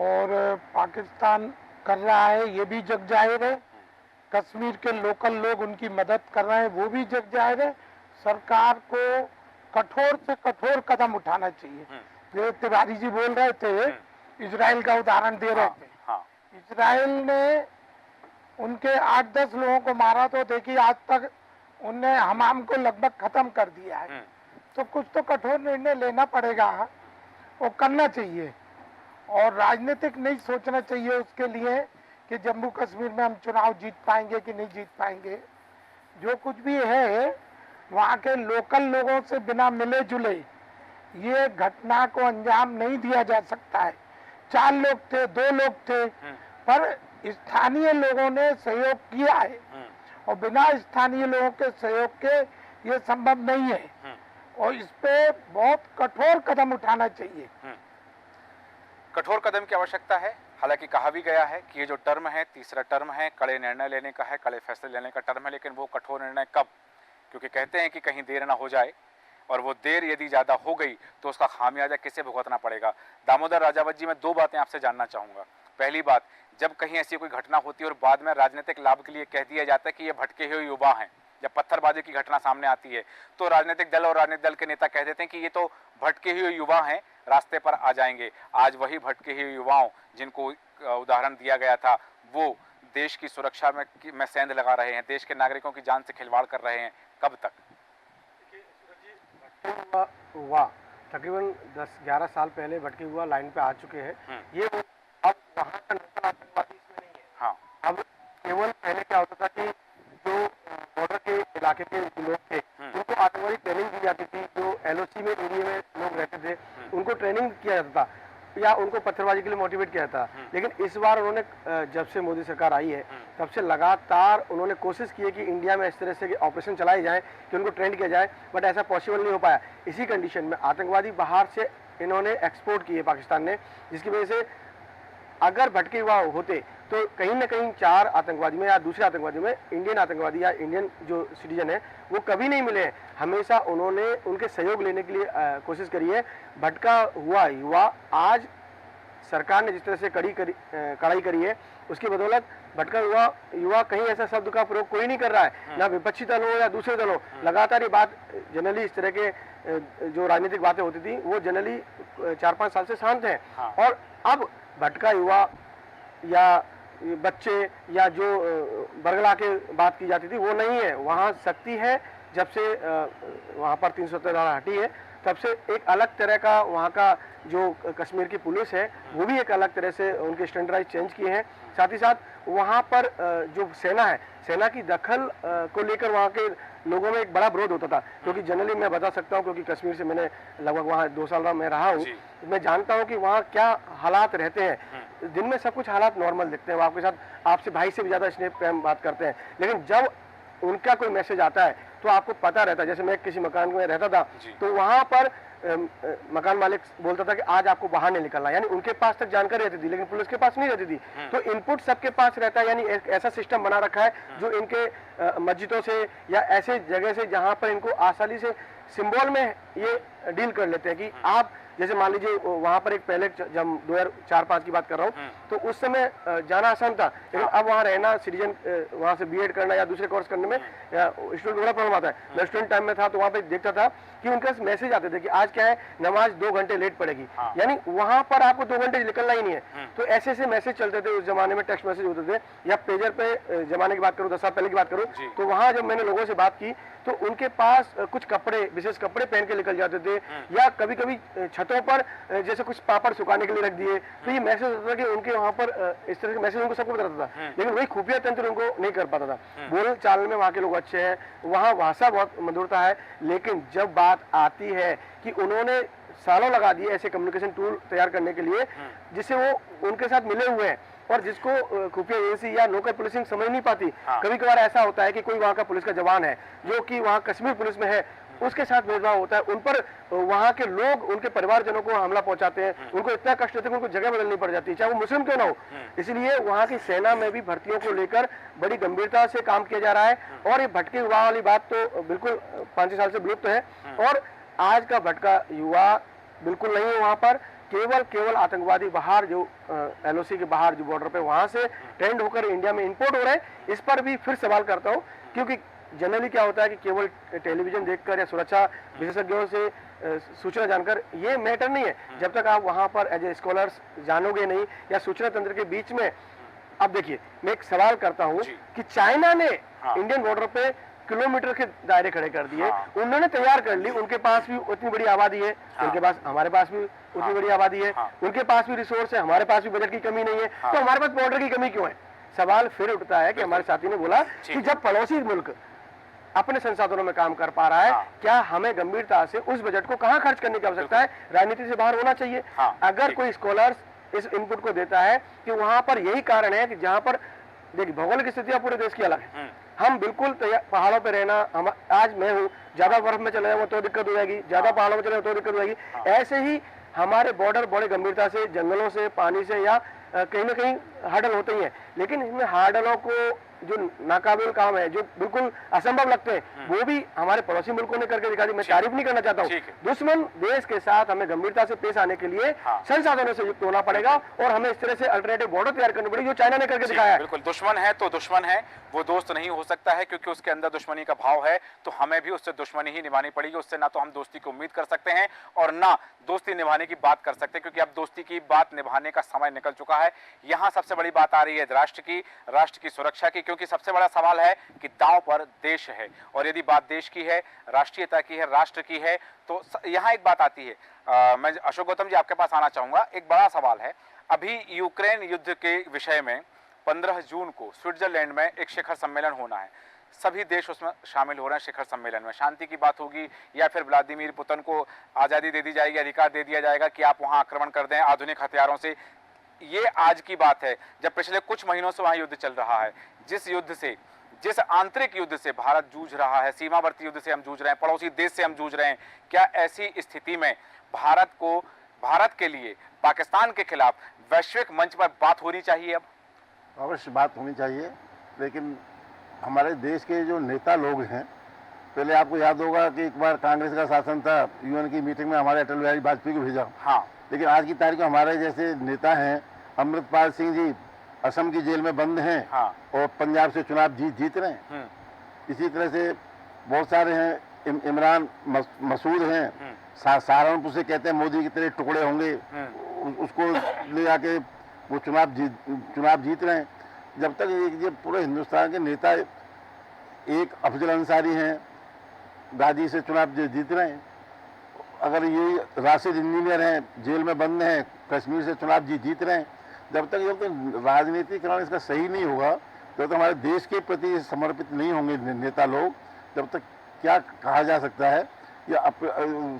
और पाकिस्तान कर रहा है ये भी जग जाहिर है। कश्मीर के लोकल लोग उनकी मदद कर रहे हैं वो भी जग जाहिर है। सरकार को कठोर से कठोर कदम उठाना चाहिए। जो तिवारी जी बोल रहे थे, इजराइल का उदाहरण दे रहे थे। इजराइल ने उनके 8-10 लोगों को मारा तो देखिए आज तक उनने हमाम को लगभग खत्म कर दिया है। तो कुछ तो कठोर निर्णय लेना पड़ेगा और करना चाहिए, और राजनीतिक नहीं सोचना चाहिए उसके लिए कि जम्मू कश्मीर में हम चुनाव जीत पाएंगे कि नहीं जीत पाएंगे। जो कुछ भी है वहाँ के लोकल लोगों से बिना मिले जुले ये घटना को अंजाम नहीं दिया जा सकता है। 4 लोग थे, 2 लोग थे, पर स्थानीय लोगों ने सहयोग किया है, और बिना स्थानीय लोगों के सहयोग के ये संभव नहीं है, और इस पे बहुत कठोर कदम उठाना चाहिए। कठोर कदम की आवश्यकता है। हालांकि कहा भी गया है कि ये जो टर्म है, तीसरा टर्म है, कड़े निर्णय लेने का है, कड़े फैसले लेने का टर्म है। लेकिन वो कठोर निर्णय कब? क्योंकि कहते हैं कि कहीं देर ना हो जाए, और वो देर यदि ज़्यादा हो गई तो उसका खामियाजा किसे भुगतना पड़ेगा। दामोदर राजावत जी, मैं 2 बातें आपसे जानना चाहूँगा। पहली बात, जब कहीं ऐसी कोई घटना होती है और बाद में राजनीतिक लाभ के लिए कह दिया जाता है कि ये भटके हुए युवा हैं, जब पत्थरबाजी की घटना सामने आती है तो राजनीतिक दल और राजनीतिक दल के नेता कह देते हैं कि ये तो भटके हुए युवा हैं, रास्ते पर आ जाएंगे। आज वही भटके हुए युवाओं जिनको उदाहरण दिया गया था, वो देश की सुरक्षा में सेंध लगा रहे हैं, देश के नागरिकों की जान से खिलवाड़ कर रहे हैं। कब तक? हुआ तकरीबन 10-11 साल पहले भटके हुआ लाइन पे आ चुके हैं। ये अब वहाँ का नक्सल आतंकवादी इसमें नहीं है। हाँ, अब केवल पहले क्या होता था कि जो बॉर्डर के इलाके के लोग थे उनको आतंकवादी ट्रेनिंग दी जाती थी। जो LOC में एरिया में लोग रहते थे उनको ट्रेनिंग किया जाता था या उनको पत्थरबाजी के लिए मोटिवेट किया जाता। लेकिन इस बार उन्होंने, जब से मोदी सरकार आई है तब से लगातार उन्होंने कोशिश की है कि इंडिया में इस तरह से ऑपरेशन चलाए जाए कि उनको ट्रेंड किया जाए, बट ऐसा पॉसिबल नहीं हो पाया। इसी कंडीशन में आतंकवादी बाहर से इन्होंने एक्सपोर्ट किए पाकिस्तान ने, जिसकी वजह से अगर भटके हुआ होते तो कहीं ना कहीं 4 आतंकवादी में या दूसरे आतंकवादी में इंडियन आतंकवादी या इंडियन जो सिटीजन है वो कभी नहीं मिले हैं। हमेशा उन्होंने उनके सहयोग लेने के लिए कोशिश करी है। भटका हुआ युवा आज सरकार ने जिस तरह से कड़ाई करी है उसकी बदौलत भटका हुआ युवा कहीं ऐसा शब्द का प्रयोग कोई नहीं कर रहा है, ना विपक्षी दल हो या दूसरे दल हो। लगातार ये बात जनरली इस तरह के जो राजनीतिक बातें होती थी वो जनरली 4-5 साल से शांत है। और अब भटका युवा या बच्चे या जो बरगला के बात की जाती थी वो नहीं है। वहाँ शक्ति है। जब से वहाँ पर 370 धारा हटी है तब से एक अलग तरह का वहाँ का जो कश्मीर की पुलिस है वो भी एक अलग तरह से उनके स्टैंडर्डाइज चेंज किए हैं। साथ ही साथ वहाँ पर जो सेना है, सेना की दखल को लेकर वहाँ के लोगों में एक बड़ा विरोध होता था। क्योंकि जनरली मैं बता सकता हूँ, क्योंकि कश्मीर से मैंने लगभग वहाँ 2 साल में रहा हूँ, मैं जानता हूँ कि वहाँ क्या हालात रहते हैं। दिन में सब कुछ हालात नॉर्मल दिखते हैं, वो आपके साथ आपसे भाई से भी ज़्यादा स्नेह प्रेम बात करते हैं। लेकिन जब उनका कोई मैसेज आता है तो आपको पता रहता है। जैसे मैं किसी मकान में रहता था तो वहाँ पर मकान मालिक बोलता था कि आज आपको बाहर नहीं निकलना, यानी उनके पास तक जानकारी रहती थी लेकिन पुलिस के पास नहीं रहती थी। तो इनपुट सबके पास रहता है, यानी एक ऐसा सिस्टम बना रखा है जो इनके मस्जिदों से या ऐसे जगह से जहाँ पर इनको आसानी से सिंबल में ये डील कर लेते हैं कि आप जैसे मान लीजिए वहाँ पर एक पहले जब 2004-5 की बात कर रहा हूँ, तो उस समय जाना आसान था, लेकिन अब वहाँ रहना, सिटीजन वहाँ से बीएड करना या दूसरे कोर्स करने में स्टूडेंट बड़ा प्रॉब्लम आता है। मैं स्टूडेंट टाइम में था तो वहाँ पे देखता था कि उनके पास मैसेज आते थे कि आज क्या है, नमाज 2 घंटे लेट पड़ेगी, यानी वहाँ पर आपको 2 घंटे निकलना ही नहीं है। तो ऐसे ऐसे मैसेज चलते थे उस जमाने में, टेक्स्ट मैसेज होते थे, या पेजर पे जमाने की बात करूँ, 10 साल पहले की बात करूँ, तो वहाँ जब मैंने लोगों से बात की तो उनके पास कुछ कपड़े, विशेष कपड़े पहन के निकल जाते थे, या कभी कभी छतों पर जैसे कुछ पापड़ सुखाने के लिए रख दिए, तो ये मैसेज होता था कि उनके वहाँ पर इस तरह के मैसेज उनको सबको बताता था, लेकिन वही खुफिया तंत्र उनको नहीं कर पाता था। बोल चाल में वहाँ के लोग अच्छे हैं, वहाँ भाषा बहुत मधुरता है, लेकिन जब बात आती है कि उन्होंने सालों लगा दिए ऐसे कम्युनिकेशन टूल तैयार करने के लिए जिससे वो उनके साथ मिले हुए हैं, और जिसको खुफिया एजेंसी या लोकल पुलिसिंग समझ नहीं पाती। कभी कभार ऐसा होता है कि कोई वहाँ का पुलिस का जवान है जो कि वहाँ कश्मीर पुलिस में है, उसके साथ भेदभाव होता है, उन पर वहाँ के लोग उनके परिवारजनों को हमला पहुंचाते हैं, उनको इतना कष्ट होता है कि उनको जगह बदलनी पड़ जाती है, चाहे वो मुस्लिम क्यों ना हो। इसलिए वहाँ की सेना में भी भर्तियों को लेकर बड़ी गंभीरता से काम किया जा रहा है, और ये भटके युवा वाली बात तो बिल्कुल 5 साल से विलुप्त है, और आज का भटका युवा बिल्कुल नहीं है वहाँ पर। केवल आतंकवादी बाहर जो एलओसी के बाहर जो बॉर्डर पे वहां से ट्रेंड होकर इंडिया में इंपोर्ट हो रहे हैं, इस पर भी फिर सवाल करता हूँ, क्योंकि जनरली क्या होता है कि केवल टेलीविजन देखकर या सुरक्षा विशेषज्ञों से सूचना जानकर ये मैटर नहीं है, जब तक आप वहां पर एज ए स्कॉलर्स जानोगे नहीं या सूचना तंत्र के बीच में। अब देखिए, मैं एक सवाल करता हूँ कि चाइना ने इंडियन बॉर्डर पे किलोमीटर के दायरे खड़े कर दिए, उन्होंने तैयार कर ली, उनके पास भी उतनी बड़ी आबादी है, उनके पास, हमारे पास भी उतनी बड़ी आबादी है, उनके पास भी रिसोर्स है, हमारे पास भी बजट की कमी नहीं है, तो हमारे पास बॉर्डर की कमी क्यों है? सवाल फिर उठता है कि हमारे साथी ने बोला कि जब पड़ोसी मुल्क अपने संसाधनों में काम कर पा रहा है, क्या हमें गंभीरता से उस बजट को कहाँ खर्च करने की आवश्यकता है? राजनीति से बाहर होना चाहिए। अगर कोई स्कॉलर्स इस इनपुट को देता है कि वहां पर यही कारण है कि जहां पर देखिए भौगोलिक स्थितियां पूरे देश की अलग है, हम बिल्कुल पहाड़ों पे रहना, हम आज मैं हूँ, ज्यादा बर्फ में चले जाऊँ तो दिक्कत हो जाएगी, ज्यादा पहाड़ों में चले तो दिक्कत हो जाएगी। ऐसे ही हमारे बॉर्डर बड़े गंभीरता से जंगलों से, पानी से या कहीं ना कहीं हार्डल होते ही हैं, लेकिन इसमें हार्डलों को जो नाकाबिल काम है, जो बिल्कुल असंभव लगते हैं, वो भी हमारे पड़ोसी मुल्कों ने करके दिखा दी। मैं तारीफ नहीं करना चाहता हूँ, दुश्मन देश के साथ हमें गंभीरता से पेश आने के लिए संसाधनों से युक्त होना पड़ेगा, और हमें इस तरह से अल्टरनेटिव बॉर्डर तैयार करनी पड़ेगी जो चाइना ने करके दिखाया है। बिल्कुल, दुश्मन है तो दुश्मन है, वो दोस्त नहीं हो सकता है, क्योंकि उसके अंदर दुश्मनी का भाव है, तो हमें भी उससे दुश्मनी ही निभानी पड़ेगी। उससे ना तो हम दोस्ती की उम्मीद कर सकते हैं और ना दोस्ती निभाने की बात कर सकते हैं, क्योंकि अब दोस्ती की बात निभाने का समय निकल चुका है। यहाँ सबसे बड़ी बात आ रही है राष्ट्र की सुरक्षा की, क्योंकि सबसे बड़ा सवाल है कि दांव पर देश है, और यदि बात देश की है, राष्ट्रीयता की है, राष्ट्र की है, तो यहाँ एक बात आती है। मैं अशोक गौतम जी आपके पास आना चाहूंगा। एक बड़ा सवाल है, अभी यूक्रेन युद्ध के विषय में 15 जून को स्विट्जरलैंड में एक शिखर सम्मेलन होना है, सभी देश उसमें शामिल हो रहे हैं। शिखर सम्मेलन में शांति की बात होगी, या फिर व्लादिमीर पुतिन को आज़ादी दे दी जाएगी, अधिकार दे दिया जाएगा कि आप वहां आक्रमण कर दें आधुनिक हथियारों से। ये आज की बात है, जब पिछले कुछ महीनों से वहां युद्ध चल रहा है। जिस आंतरिक युद्ध से भारत जूझ रहा है, सीमावर्ती युद्ध से हम जूझ रहे हैं, पड़ोसी देश से हम जूझ रहे हैं, क्या ऐसी स्थिति में भारत के लिए पाकिस्तान के खिलाफ वैश्विक मंच पर बात होनी चाहिए? अब अवश्य बात होनी चाहिए, लेकिन हमारे देश के जो नेता लोग हैं, पहले आपको याद होगा कि एक बार कांग्रेस का शासन था, यूएन की मीटिंग में हमारे अटल बिहारी वाजपेयी को भेजा, लेकिन आज की तारीख में हमारे जैसे नेता हैं, अमृतपाल सिंह जी असम की जेल में बंद हैं, और पंजाब से चुनाव जीत रहे हैं। इसी तरह से बहुत सारे हैं, इमरान मसूद हैं, सहारनपुर से कहते हैं मोदी की तरह टुकड़े होंगे, उसको ले आके वो चुनाव जीत रहे हैं। जब तक ये पूरे हिंदुस्तान के नेता, एक अफजल अंसारी हैं, गाजी से चुनाव जीत रहे हैं, अगर ये राशिद इंजीनियर हैं, जेल में बंद हैं, कश्मीर से चुनाव जीत रहे हैं, जब तक राजनीतिकरण इसका सही नहीं होगा, जब तक हमारे देश के प्रति समर्पित नहीं होंगे नेता लोग, जब तक क्या कहा जा सकता है? या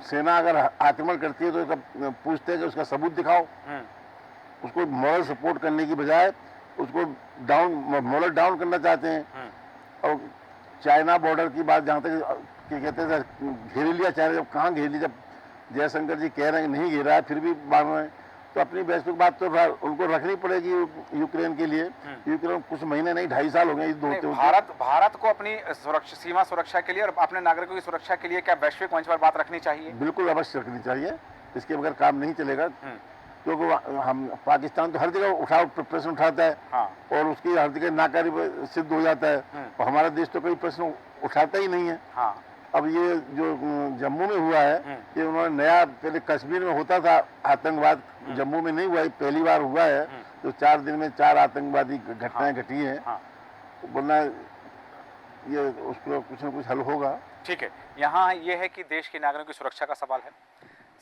सेना अगर आक्रमण करती है तो पूछते हैं कि उसका सबूत दिखाओ, उसको मॉरल सपोर्ट करने की बजाय उसको मॉरल डाउन करना चाहते हैं। और चाइना बॉर्डर की बात जहाँ तक कहते हैं घेर लिया चाइना, जब कहाँ घेर लिया, जब जयशंकर जी कह रहे हैं कि नहीं घेरा है फिर भी मान रहे हैं, तो अपनी वैश्विक बात तो उनको रखनी पड़ेगी यूक्रेन के लिए। यूक्रेन कुछ महीने नहीं 2.5 साल हो गए इस भारत को अपनी सीमा सुरक्षा के लिए और अपने नागरिकों की सुरक्षा के लिए क्या वैश्विक मंच पर बात रखनी चाहिए? बिल्कुल अवश्य रखनी चाहिए, इसके बगैर काम नहीं चलेगा, क्योंकि हम पाकिस्तान तो हर जगह प्रश्न उठाता है हाँ। और उसकी हर जगह नाकारी सिद्ध हो जाता है, और हमारा देश तो कोई प्रश्न उठाता ही नहीं है। हाँ। अब ये जो जम्मू में हुआ है, ये उन्होंने नया, पहले कश्मीर में होता था आतंकवाद, जम्मू में नहीं हुआ है, पहली बार हुआ है। तो 4 दिन में 4 आतंकवादी घटनाएं घटी हैं, वरना ये उसको कुछ न कुछ हल होगा। ठीक है, यहाँ ये है कि देश के नागरिकों की सुरक्षा का सवाल है,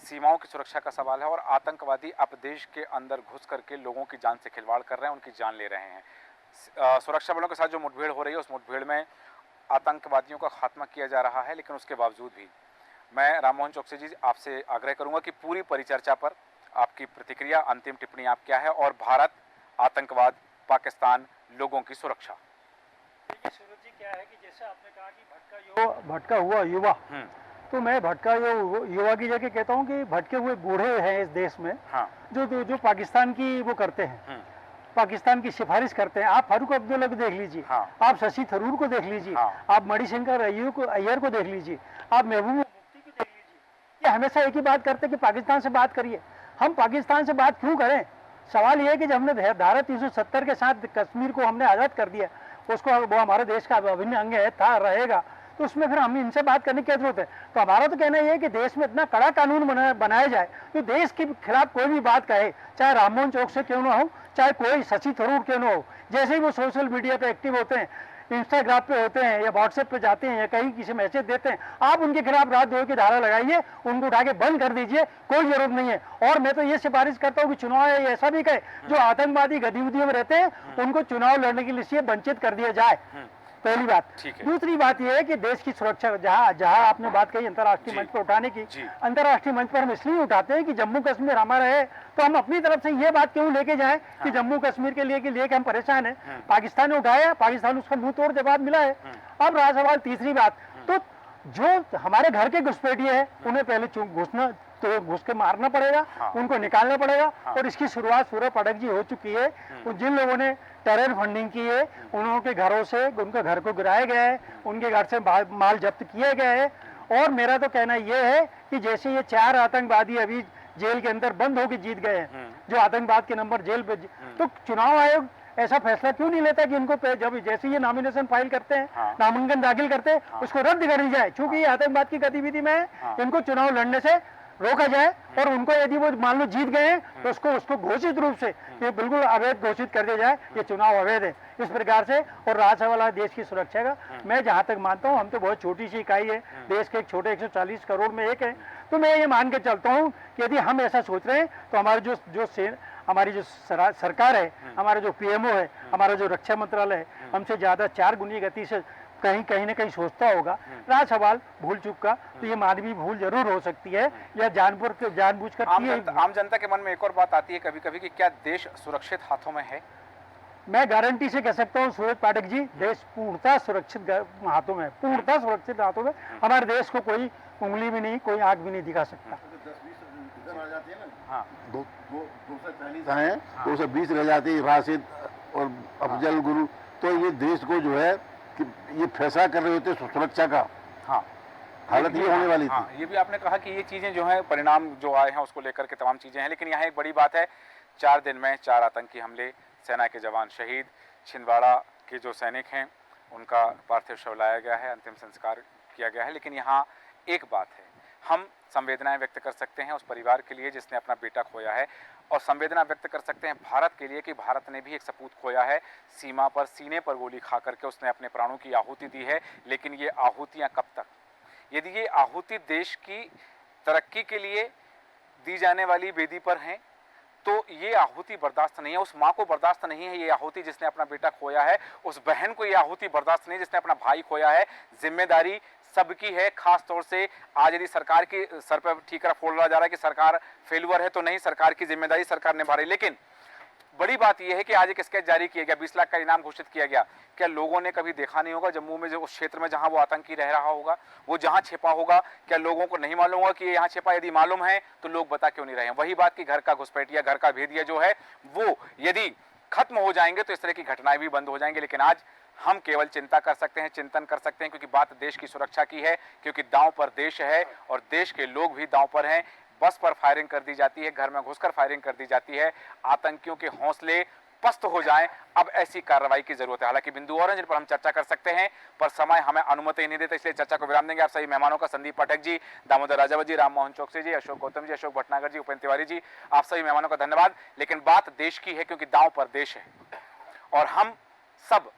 सीमाओं की सुरक्षा का सवाल है, और आतंकवादी अब देश के अंदर घुस करके लोगों की जान से खिलवाड़ कर रहे हैं, उनकी जान ले रहे हैं। सुरक्षा बलों के साथ जो मुठभेड़ हो रही है, उस मुठभेड़ में आतंकवादियों का खात्मा किया जा रहा है, लेकिन उसके बावजूद भी मैं राममोहन चौकसी जी आपसे आग्रह करूंगा कि पूरी परिचर्चा पर आपकी प्रतिक्रिया, अंतिम टिप्पणी आप क्या है, और भारत, आतंकवाद, पाकिस्तान, लोगों की सुरक्षा। देखिए सूरज जी, क्या है कि जैसे आपने कहा कि भटका हुआ युवा, तो मैं भटका युवा की जगह कहता हूँ कि भटके हुए बूढ़े हैं इस देश में। हाँ। जो पाकिस्तान की वो करते हैं, पाकिस्तान की सिफारिश करते हैं। आप फारूक अब्दुल्ला को देख लीजिए, हाँ। आप शशि थरूर को देख लीजिए, हाँ। आप मणिशंकर अय्यर को देख लीजिए, आप महबूबा मुफ्ती को देख लीजिए। ये हमेशा एक ही बात करते हैं कि पाकिस्तान से बात करिए। हम पाकिस्तान से बात क्यों करें? सवाल ये है कि जब हमने धारा 370 के साथ कश्मीर को हमने आज़ाद कर दिया, उसको वो हमारे देश का अभिन्न अंग है, था, रहेगा, तो उसमें फिर हम इनसे बात करने की क्या जरूरत है? तो हमारा तो कहना यह है कि देश में इतना कड़ा कानून बनाया जाए तो देश के खिलाफ कोई भी बात कहे, चाहे राममोहन चौक से क्यों ना हो, चाहे कोई शशि थरूर क्यों ना हो, जैसे ही वो सोशल मीडिया पे एक्टिव होते हैं, इंस्टाग्राम पे होते हैं या व्हाट्सएप पे जाते हैं या कहीं किसी मैसेज देते हैं, आप उनके खिलाफ राजद्रोह की धारा लगाइए, उनको उठा के बंद कर दीजिए, कोई जरूरत नहीं है। और मैं तो ये सिफारिश करता हूँ कि चुनाव ऐसा भी कहे, जो आतंकवादी गतिविधियों में रहते हैं उनको चुनाव लड़ने के लिए वंचित कर दिया जाए, पहली बात। दूसरी बात यह है कि देश की सुरक्षा, जहां आपने बात कही अंतर्राष्ट्रीय मंच पर उठाने की, अंतर्राष्ट्रीय मंच पर हम इसलिए उठाते हैं कि जम्मू कश्मीर हमारा है, तो हम अपनी तरफ से ये बात क्यों लेके जाएं कि जम्मू कश्मीर के लिए हम परेशान हैं। पाकिस्तान ने उठाया, पाकिस्तान उसका मुंह तोड़ जवाब मिला है। अब रहा सवाल तीसरी बात, तो जो हमारे घर के घुसपैठिए हैं उन्हें पहले घुस के मारना पड़ेगा, उनको निकालना पड़ेगा। और इसकी शुरुआत सूरज पाठक जी हो चुकी है। जिन लोगों ने टेरर फंडिंग की है, उनके घरों से, उनके घर को गिराया गया है, उनके घर से माल जब्त किया गया है। और मेरा तो कहना यह है कि जैसे ये 4 आतंकवादी अभी जेल के अंदर बंद होकर जीत गए हैं, जो आतंकवाद के नंबर जेल पे, तो चुनाव आयोग ऐसा फैसला क्यों नहीं लेता कि इनको जब जैसे ये नॉमिनेशन फाइल करते हैं, नामांकन दाखिल करते हैं, उसको रद्द करी जाए, क्योंकि ये आतंकवाद की गतिविधि में है, इनको चुनाव लड़ने से रोका जाए। और उनको यदि वो मान लो जीत गए हैं तो उसको घोषित रूप से ये बिल्कुल अवैध घोषित कर दिया जाए, ये चुनाव अवैध है, इस प्रकार से। और रहा सवाल देश की सुरक्षा का, मैं जहां तक मानता हूं हम तो बहुत छोटी सी इकाई है, देश के एक छोटे 140 करोड़ में एक है, तो मैं ये मान के चलता हूं कि यदि हम ऐसा सोच रहे हैं तो हमारे हमारी जो सरकार है, हमारा जो PMO है, हमारा जो रक्षा मंत्रालय है, हमसे ज्यादा 4 गुनी गति से कहीं ना कहीं सोचता होगा। रहा सवाल भूल चूक का, तो ये मानवीय भूल जरूर हो सकती है, या जानबूझकर आम जनता के मन में एक और बात आती है कभी कभी कि क्या देश सुरक्षित हाथों में है? मैं गारंटी से कह सकता हूँ सूरज पाठक जी, देश पूर्णतः सुरक्षित हाथों में, पूर्णतः सुरक्षित हाथों में। हमारे देश को कोई उंगली भी नहीं, कोई आग भी नहीं दिखा सकता। 220 रह जाती है, राशिद और अफजल गुरु, तो ये देश को जो है कि ये फैसला कर रहे होते सुरक्षा का। हाँ, हालत ये होने वाली थी। ये भी आपने कहा कि ये चीजें जो है, परिणाम जो आए हैं उसको लेकर के तमाम चीजें हैं, लेकिन यहाँ एक बड़ी बात है, 4 दिन में 4 आतंकी हमले, सेना के जवान शहीद, छिंदवाड़ा के जो सैनिक हैं उनका पार्थिव शव लाया गया है, अंतिम संस्कार किया गया है। लेकिन यहाँ एक बात है, हम संवेदनाएं व्यक्त कर सकते हैं उस परिवार के लिए जिसने अपना बेटा खोया है, और संवेदना व्यक्त कर सकते हैं भारत के लिए कि भारत ने भी एक सपूत खोया है, सीमा पर सीने पर गोली खा करके उसने अपने प्राणों की आहुति दी है। लेकिन ये आहुतियाँ कब तक? यदि ये आहुति देश की तरक्की के लिए दी जाने वाली वेदी पर हैं तो ये आहुति बर्दाश्त नहीं है। उस माँ को बर्दाश्त नहीं है ये आहुति जिसने अपना बेटा खोया है, उस बहन को ये आहुति बर्दाश्त नहीं जिसने अपना भाई खोया है। जिम्मेदारी सबकी है, खास तौर से आज यदि सरकार की सर पर ठीकरा फोड़ जा रहा है कि सरकार फेलुअर है, तो नहीं, सरकार की जिम्मेदारी सरकार निभा रही। लेकिन बड़ी बात यह है कि आज एक स्केच जारी किया गया, 20 लाख का इनाम घोषित किया गया। क्या लोगों ने कभी देखा नहीं होगा जम्मू में, जो उस क्षेत्र में जहां वो आतंकी रह रहा होगा, वो जहां छिपा होगा, क्या लोगों को नहीं मालूम होगा कि ये यहाँ छिपा? यदि मालूम है तो लोग बता क्यों नहीं रहे हैं? वही बात कि घर का घुसपैठिया, घर का भेदिया जो है वो यदि खत्म हो जाएंगे तो इस तरह की घटनाएं भी बंद हो जाएंगी। लेकिन आज हम केवल चिंता कर सकते हैं, चिंतन कर सकते हैं, क्योंकि बात देश की सुरक्षा की है, क्योंकि दांव पर देश है और देश के लोग भी दांव पर हैं। बस पर फायरिंग कर दी जाती है, घर में घुसकर फायरिंग कर दी जाती है, आतंकियों के हौसले पस्त हो जाएं, अब ऐसी कार्रवाई की जरूरत है। हालांकि बिंदु और हैं जिन पर हम चर्चा कर सकते हैं, पर समय हमें अनुमति नहीं देता, इसलिए चर्चा को विराम देंगे। आप सभी मेहमानों का, संदीप पाठक जी, दामोदर राजावत जी, राम मोहन चौकसी जी, अशोक गौतम जी, अशोक भटनागर जी, उपेंद्र तिवारी जी, आप सभी मेहमानों का धन्यवाद। लेकिन बात देश की है, क्योंकि दांव पर देश है और हम सब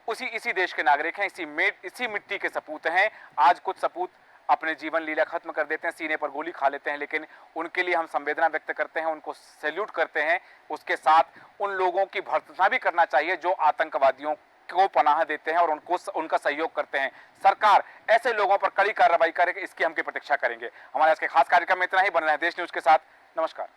इसी देश के नागरिक हैं, इसी मिट्टी के सपूत हैं। आज कुछ सपूत अपने जीवन लीला खत्म कर देते हैं, सीने पर गोली खा लेते हैं, लेकिन उनके लिए हम संवेदना व्यक्त करते हैं, उनको सैल्यूट करते हैं। उसके साथ उन लोगों की भर्त्सना भी करना चाहिए जो आतंकवादियों को पनाह देते हैं और उनका सहयोग करते हैं। सरकार ऐसे लोगों पर कड़ी कार्रवाई करे, इसकी हम प्रतीक्षा करेंगे। हमारे आज के खास कार्यक्रम में इतना ही। बन रहे हैं देश न्यूज के साथ। नमस्कार।